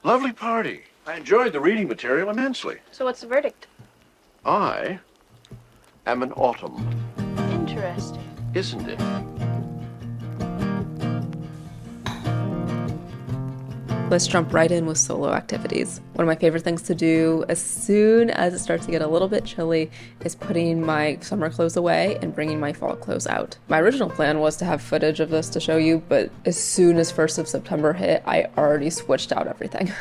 Lovely party. I enjoyed the reading material immensely. So what's the verdict? I am an autumn. Interesting. Isn't it? Let's jump right in with solo activities. One of my favorite things to do as soon as it starts to get a little bit chilly is putting my summer clothes away and bringing my fall clothes out. My original plan was to have footage of this to show you, but as soon as 1st of September hit, I already switched out everything.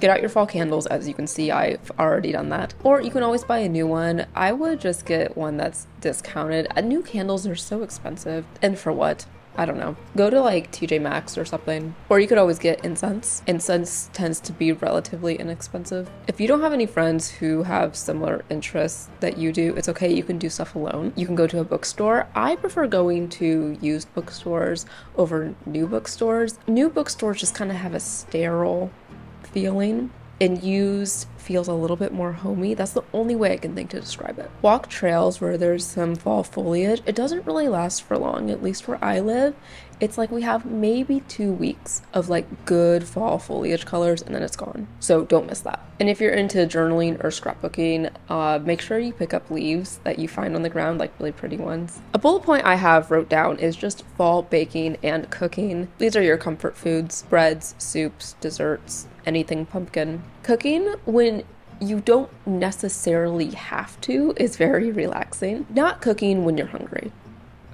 Get out your fall candles. As you can see, I've already done that. Or you can always buy a new one. I would just get one that's discounted. New candles are so expensive. And for what? I don't know. Go to like TJ Maxx or something. Or you could always get incense. Incense tends to be relatively inexpensive. If you don't have any friends who have similar interests that you do, it's okay. You can do stuff alone. You can go to a bookstore. I prefer going to used bookstores over new bookstores. New bookstores just kind of have a sterile feeling, and used feels a little bit more homey. That's the only way I can think to describe it. Walk trails where there's some fall foliage. It doesn't really last for long, at least where I live. It's like we have maybe 2 weeks of like good fall foliage colors and then it's gone. So don't miss that. And if you're into journaling or scrapbooking, make sure you pick up leaves that you find on the ground, like really pretty ones. A bullet point I have wrote down is just fall baking and cooking. These are your comfort foods: breads, soups, desserts, anything pumpkin. Cooking when you don't necessarily have to is very relaxing. Not cooking when you're hungry,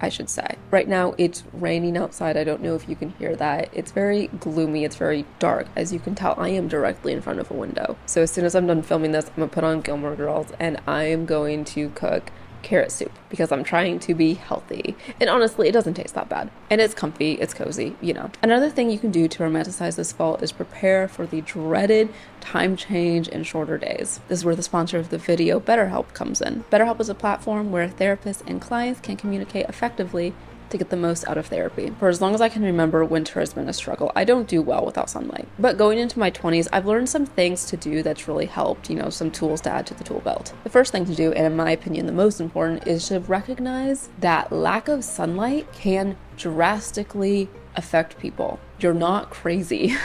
I should say. Right now it's raining outside. I don't know if you can hear that. It's very gloomy. It's very dark. As you can tell, I am directly in front of a window. So as soon as I'm done filming this, I'm gonna put on Gilmore Girls and I am going to cook carrot soup because I'm trying to be healthy. And honestly, it doesn't taste that bad. And it's comfy, it's cozy, you know. Another thing you can do to romanticize this fall is prepare for the dreaded time change and shorter days. This is where the sponsor of the video, BetterHelp, comes in. BetterHelp is a platform where therapists and clients can communicate effectively to get the most out of therapy. For as long as I can remember, winter has been a struggle. I don't do well without sunlight. But going into my 20s, I've learned some things to do that's really helped, you know, some tools to add to the tool belt. The first thing to do, and in my opinion the most important, is to recognize that lack of sunlight can drastically affect people. You're not crazy.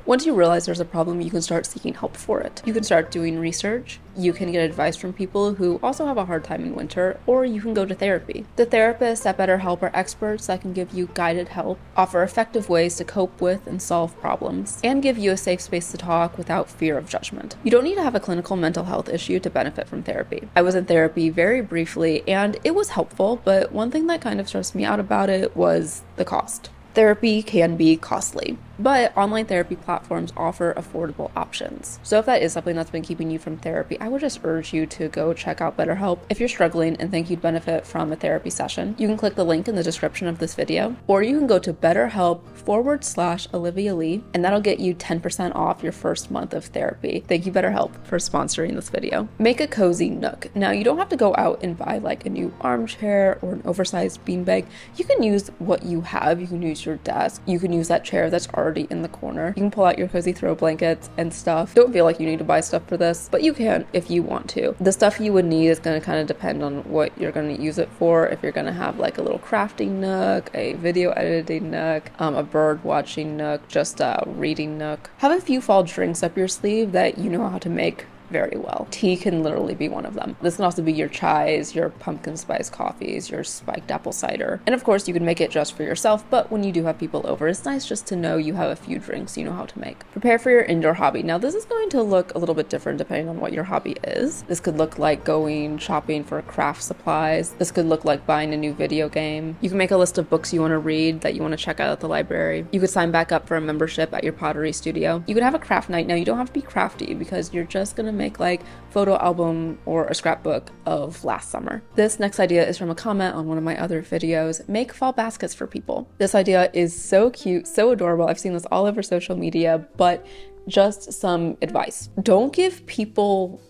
Once you realize there's a problem, you can start seeking help for it. You can start doing research. You can get advice from people who also have a hard time in winter, or you can go to therapy. The therapists at BetterHelp are experts that can give you guided help, offer effective ways to cope with and solve problems, and give you a safe space to talk without fear of judgment. You don't need to have a clinical mental health issue to benefit from therapy. I was in therapy very briefly, and it was helpful, but one thing that kind of stressed me out about it was the cost. Therapy can be costly, but online therapy platforms offer affordable options. So if that is something that's been keeping you from therapy, I would just urge you to go check out BetterHelp. If you're struggling and think you'd benefit from a therapy session, you can click the link in the description of this video, or you can go to BetterHelp/Olivia Lee, and that'll get you 10% off your first month of therapy. Thank you, BetterHelp, for sponsoring this video. Make a cozy nook. Now, you don't have to go out and buy like a new armchair or an oversized beanbag. You can use what you have. You can use your desk. You can use that chair that's already in the corner. You can pull out your cozy throw blankets and stuff. Don't feel like you need to buy stuff for this, but you can if you want to. The stuff you would need is going to kind of depend on what you're going to use it for. If you're going to have like a little crafting nook, a video editing nook, a bird watching nook, just a reading nook. Have a few fall drinks up your sleeve that you know how to make very well. Tea can literally be one of them. This can also be your chais, your pumpkin spice coffees, your spiked apple cider. And of course you can make it just for yourself, but when you do have people over, it's nice just to know you have a few drinks you know how to make. Prepare for your indoor hobby. Now this is going to look a little bit different depending on what your hobby is. This could look like going shopping for craft supplies. This could look like buying a new video game. You can make a list of books you want to read that you want to check out at the library. You could sign back up for a membership at your pottery studio. You could have a craft night. Now you don't have to be crafty because you're just gonna make like photo album or a scrapbook of last summer. This next idea is from a comment on one of my other videos. Make fall baskets for people. This idea is so cute, so adorable. I've seen this all over social media, but just some advice. Don't give people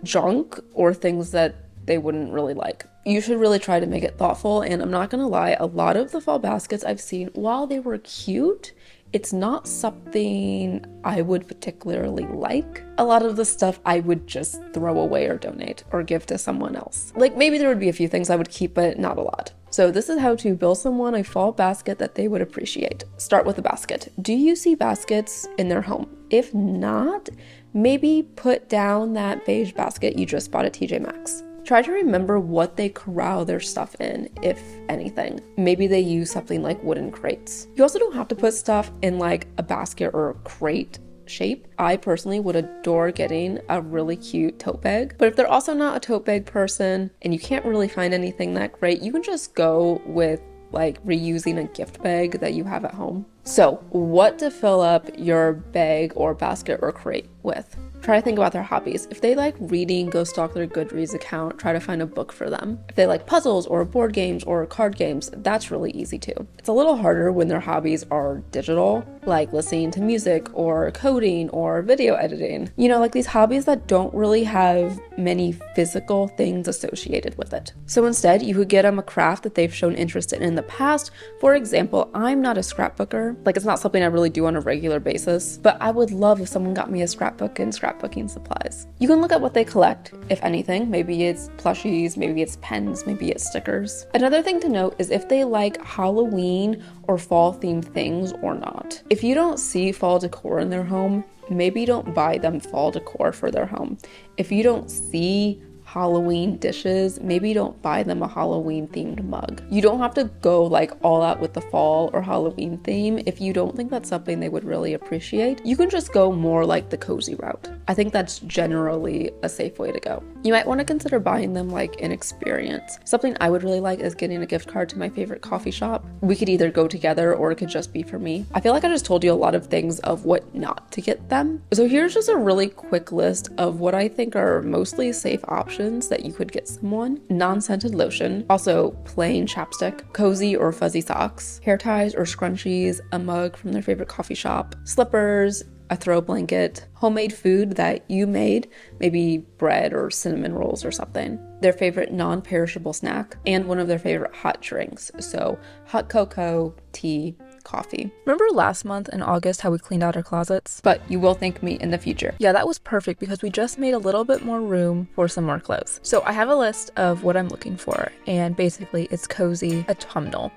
junk or things that they wouldn't really like. You should really try to make it thoughtful, and I'm not gonna lie, a lot of the fall baskets I've seen, while they were cute, it's not something I would particularly like. A lot of the stuff I would just throw away or donate or give to someone else. Like maybe there would be a few things I would keep, but not a lot. So this is how to build someone a fall basket that they would appreciate. Start with a basket. Do you see baskets in their home? If not, maybe put down that beige basket you just bought at TJ Maxx. Try to remember what they corral their stuff in, if anything. Maybe they use something like wooden crates. You also don't have to put stuff in like a basket or a crate shape. I personally would adore getting a really cute tote bag, but if they're also not a tote bag person and you can't really find anything that great, you can just go with like reusing a gift bag that you have at home. So what to fill up your bag or basket or crate with? Try to think about their hobbies. If they like reading, go stalk their Goodreads account, try to find a book for them. If they like puzzles or board games or card games, that's really easy too. It's a little harder when their hobbies are digital, like listening to music or coding or video editing. You know, like these hobbies that don't really have many physical things associated with it. So instead, you could get them a craft that they've shown interest in the past. For example, I'm not a scrapbooker. Like it's not something I really do on a regular basis, but I would love if someone got me a scrapbook and scrapbooking supplies. You can look at what they collect, if anything. Maybe it's plushies, maybe it's pens, maybe it's stickers. Another thing to note is if they like Halloween or fall themed things or not. If you don't see fall decor in their home, maybe don't buy them fall decor for their home. If you don't see Halloween dishes, maybe don't buy them a Halloween themed mug. You don't have to go like all out with the fall or Halloween theme if you don't think that's something they would really appreciate. You can just go more like the cozy route. I think that's generally a safe way to go. You might want to consider buying them like an experience. Something I would really like is getting a gift card to my favorite coffee shop. We could either go together or it could just be for me. I feel like I just told you a lot of things of what not to get them. So here's just a really quick list of what I think are mostly safe options that you could get someone. Non-scented lotion, also plain chapstick, cozy or fuzzy socks, hair ties or scrunchies, a mug from their favorite coffee shop, slippers, a throw blanket, homemade food that you made, maybe bread or cinnamon rolls or something, their favorite non-perishable snack, and one of their favorite hot drinks. So hot cocoa, tea, coffee. Remember last month in August how we cleaned out our closets? But you will thank me in the future. Yeah, that was perfect because we just made a little bit more room for some more clothes. So I have a list of what I'm looking for, and basically it's cozy, autumnal.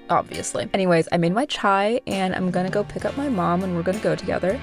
Obviously. Anyways, I made my chai and I'm gonna go pick up my mom and we're gonna go together.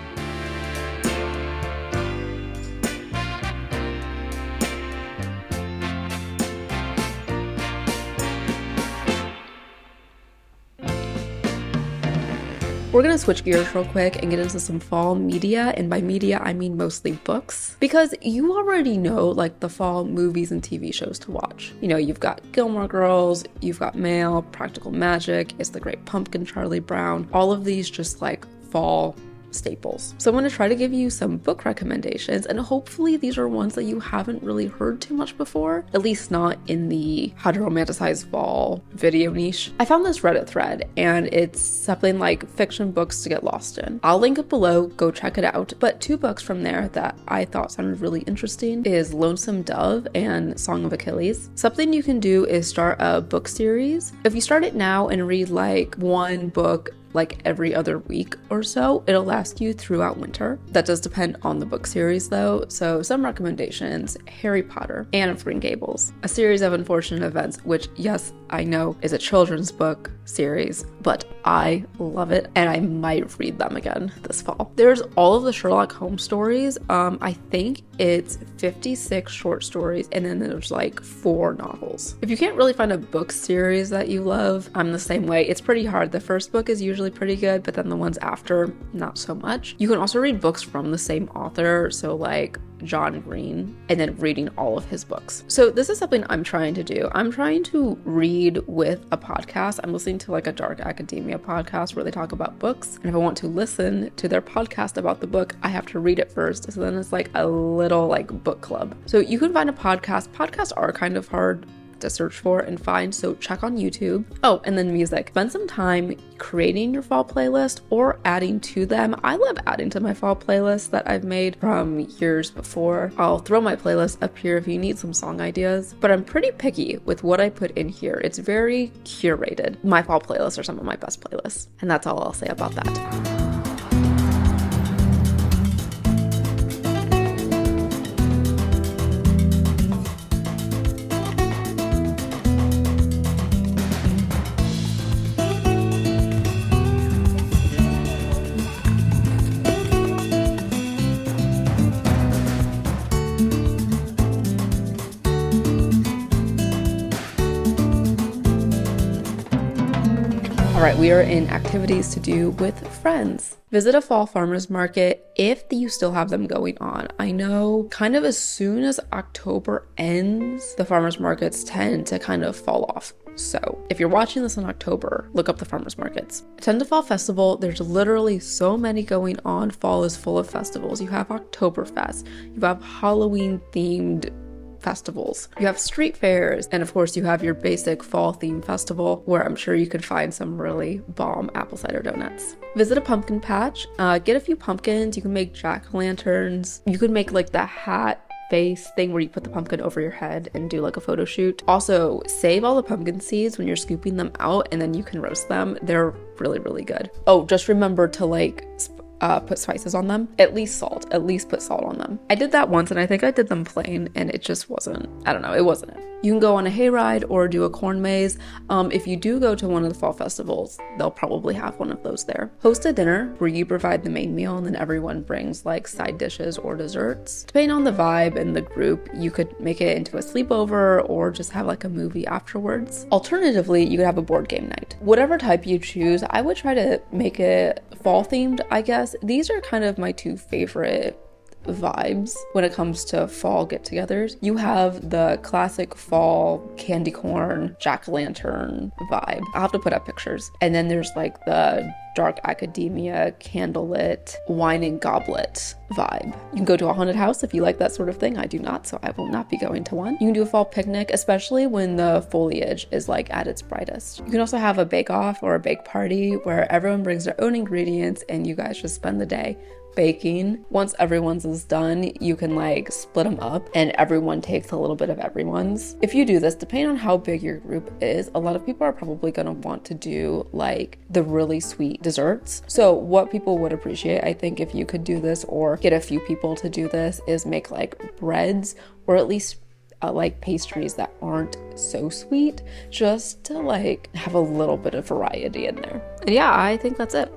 We're gonna switch gears real quick and get into some fall media, and by media I mean mostly books, because you already know like the fall movies and TV shows to watch. You know, you've got Gilmore Girls, you've got Mail, Practical Magic, It's the Great Pumpkin, Charlie Brown, all of these just like fall staples. So I'm going to try to give you some book recommendations, and hopefully these are ones that you haven't really heard too much before, at least not in the how to romanticize fall video niche. I found this Reddit thread and it's something like fiction books to get lost in. I'll link it below, go check it out. But two books from there that I thought sounded really interesting is Lonesome Dove and Song of Achilles. Something you can do is start a book series. If you start it now and read like one book like every other week or so, it'll last you throughout winter. That does depend on the book series though. So some recommendations: Harry Potter, Anne of Green Gables, A Series of Unfortunate Events, which yes, I know is a children's book series, but I love it and I might read them again this fall. There's all of the Sherlock Holmes stories. I think it's 56 short stories and then there's like 4 novels. If you can't really find a book series that you love, I'm the same way. It's pretty hard. The first book is usually pretty good, but then the ones after, not so much. You can also read books from the same author, so like John Green, and then reading all of his books. So this is something I'm trying to do. I'm trying to read with a podcast. I'm listening to like a dark academia podcast where they talk about books. And if I want to listen to their podcast about the book, I have to read it first. So then it's like a little like book club. So you can find a podcast. Podcasts are kind of hard to search for and find, so check on YouTube. Oh, and then music. Spend some time creating your fall playlist or adding to them. I love adding to my fall playlist that I've made from years before. I'll throw my playlist up here if you need some song ideas, but I'm pretty picky with what I put in here. It's very curated. My fall playlists are some of my best playlists, and that's all I'll say about that. All right, we are in activities to do with friends. Visit a fall farmers market if you still have them going on. I know kind of as soon as October ends, the farmers markets tend to kind of fall off. So if you're watching this in October, look up the farmers markets. Attend a fall festival. There's literally so many going on. Fall is full of festivals. You have Oktoberfest. You have Halloween themed festivals. You have street fairs, and of course you have your basic fall theme festival where I'm sure you could find some really bomb apple cider donuts. Visit a pumpkin patch, get a few pumpkins. You can make jack-o'-lanterns. You could make like the hat face thing where you put the pumpkin over your head and do like a photo shoot. Also, save all the pumpkin seeds when you're scooping them out, and then you can roast them. They're really, really good. Oh, just remember to like put spices on them, at least salt, at least put salt on them. I did that once and I think I did them plain and it just wasn't, I don't know, it wasn't it. You can go on a hayride or do a corn maze. If you do go to one of the fall festivals, they'll probably have one of those there. Host a dinner where you provide the main meal and then everyone brings like side dishes or desserts. Depending on the vibe and the group, you could make it into a sleepover or just have like a movie afterwards. Alternatively, you could have a board game night. Whatever type you choose, I would try to make it fall themed, I guess. These are kind of my two favorite vibes when it comes to fall get-togethers. You have the classic fall candy corn jack-o'-lantern vibe. I'll have to put up pictures. And then there's like the dark academia candlelit wine and goblet vibe. You can go to a haunted house if you like that sort of thing. I do not, so I will not be going to one. You can do a fall picnic, especially when the foliage is like at its brightest. You can also have a bake-off or a bake party where everyone brings their own ingredients and you guys just spend the day baking. Once everyone's is done, you can like split them up and everyone takes a little bit of everyone's. If you do this, depending on how big your group is, a lot of people are probably gonna want to do like the really sweet desserts. So what people would appreciate, I think, if you could do this or get a few people to do this, is make like breads or at least like pastries that aren't so sweet, just to like have a little bit of variety in there. And yeah, I think that's it.